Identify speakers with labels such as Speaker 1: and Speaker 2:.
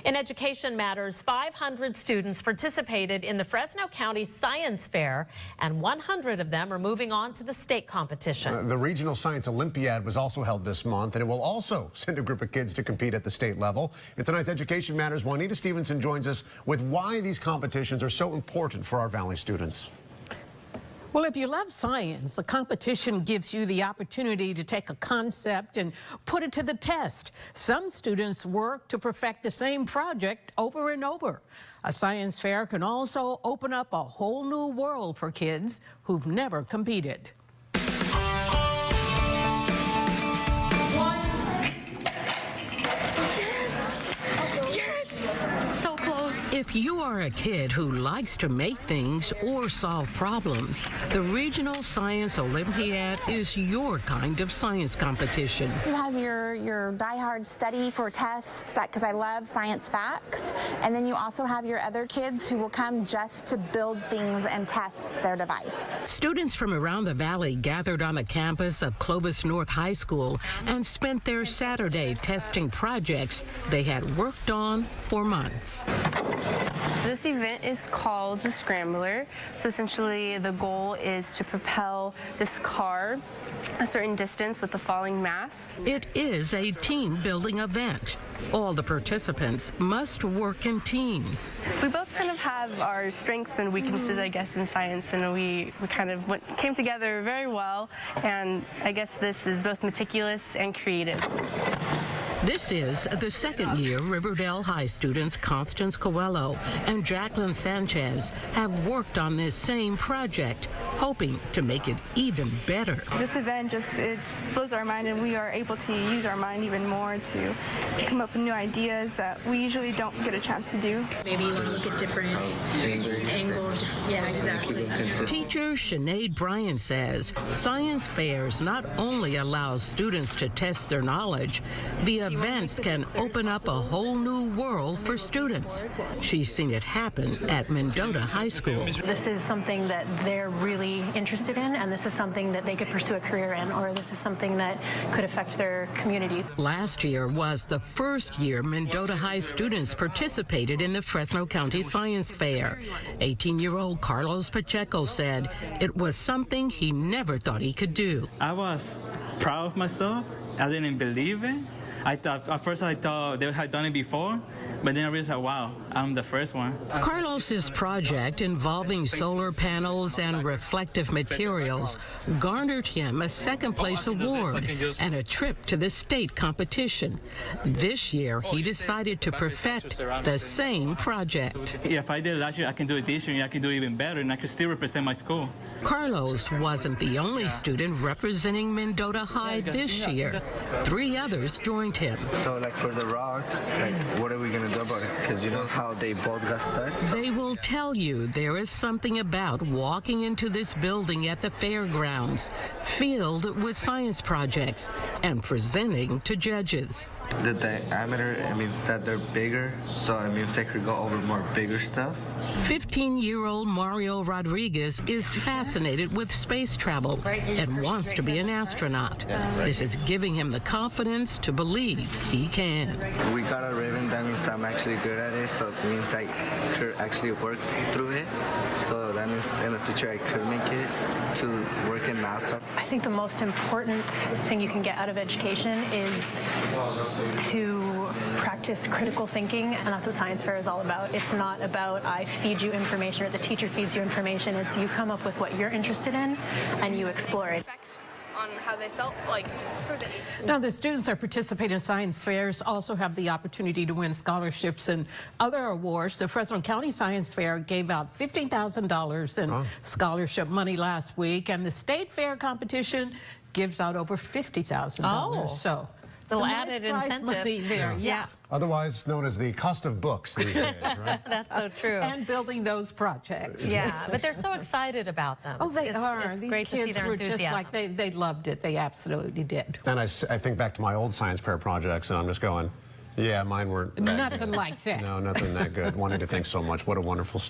Speaker 1: In Education Matters, 500 students participated in the Fresno County Science Fair, and 100 of them are moving on to the state competition.
Speaker 2: The Regional Science Olympiad was also held this month, and it will also send a group of kids to compete at the state level. In tonight's Education Matters, Juanita Stevenson joins us with why these competitions are so important for our Valley students.
Speaker 3: Well, if you love science, the competition gives you the opportunity to take a concept and put it to the test. Some students work to perfect the same project over and over. A science fair can also open up a whole new world for kids who've never competed. If you are a kid who likes to make things or solve problems, the Regional Science Olympiad is your kind of science competition.
Speaker 4: You have your die-hard study for tests, because I love science facts, and then you also have your other kids who will come just to build things and test their device.
Speaker 3: Students from around the valley gathered on the campus of Clovis North High School and spent their Saturday testing projects they had worked on for months.
Speaker 5: This event is called the Scrambler. So essentially the goal is to propel this car a certain distance with the falling mass.
Speaker 3: It is a team-building event. All the participants must work in teams.
Speaker 5: We both kind of have our strengths and weaknesses, I guess, in science, and we kind of came together very well, and I guess this is both meticulous and creative.
Speaker 3: This is the second year Riverdale High students Constance Coelho and Jacqueline Sanchez have worked on this same project, hoping to make it even better.
Speaker 6: This event it blows our mind, and we are able to use our mind even more to come up with new ideas that we usually don't get a chance to do.
Speaker 7: Maybe you want to look at different angles. Yeah, exactly.
Speaker 3: Teacher Sinead Bryan says science fairs not only allow students to test their knowledge, the events can open up a whole new world for students. She's seen it happen at Mendota High School.
Speaker 7: This is something that they're really interested in, and this is something that they could pursue a career in, or this is something that could affect their community.
Speaker 3: Last year was the first year Mendota High students participated in the Fresno County Science Fair. 18-year-old Carlos Pacheco said it was something he never thought he could do.
Speaker 8: I was proud of myself. I didn't believe it. At first I thought they had done it before, but then I realized, wow, I'm the first one.
Speaker 3: Carlos's project involving solar panels and reflective materials garnered him a second-place award and a trip to the state competition. This year, he decided to perfect the same project.
Speaker 8: If I did it last year, I can do it this year, and I can do it even better, and I can still represent my school.
Speaker 3: Carlos wasn't the only student representing Mendota High this year. 3 others joined him.
Speaker 9: So, like, for the rocks, like, what are we going to do about it? Because you know how they both got stuck?
Speaker 3: They will tell you there is something about walking into this building at the fairgrounds, filled with science projects, and presenting to judges.
Speaker 9: The diameter, it means that they're bigger, so it means they could go over more bigger stuff.
Speaker 3: 15-year-old Mario Rodriguez is fascinated with space travel and wants to be an astronaut. This is giving him the confidence to believe he can.
Speaker 9: We got a ribbon, that means I'm actually good at it, so it means I could actually work through it. So that means in the future I could make it to work in NASA.
Speaker 7: I think the most important thing you can get out of education is to practice critical thinking, and that's what science fair is all about. It's not about I feed you information or the teacher feeds you information. It's you come up with what you're interested in and you explore it.
Speaker 5: On how they felt
Speaker 3: Now, the students that participate in science fairs also have the opportunity to win scholarships and other awards. The Fresno County Science Fair gave out $15,000 in scholarship money last week, and the state fair competition gives out over $50,000.
Speaker 1: Oh.
Speaker 3: So,
Speaker 1: little
Speaker 3: some
Speaker 1: added
Speaker 3: nice prize
Speaker 1: incentive
Speaker 3: money there. Yeah.
Speaker 2: Otherwise known as the cost of books these days, right?
Speaker 1: That's so true.
Speaker 3: And building those projects.
Speaker 1: Yeah, but they're so excited about them.
Speaker 3: Oh, they are.
Speaker 1: It's
Speaker 3: These
Speaker 1: great
Speaker 3: kids
Speaker 1: to see their
Speaker 3: were
Speaker 1: enthusiasm.
Speaker 3: just like, they loved it. They absolutely did.
Speaker 2: And I think back to my old science fair projects, and I'm just going, yeah, mine weren't that
Speaker 3: Nothing
Speaker 2: good.
Speaker 3: like that.
Speaker 2: No, nothing that good. Wanted to thank so much. What a wonderful story.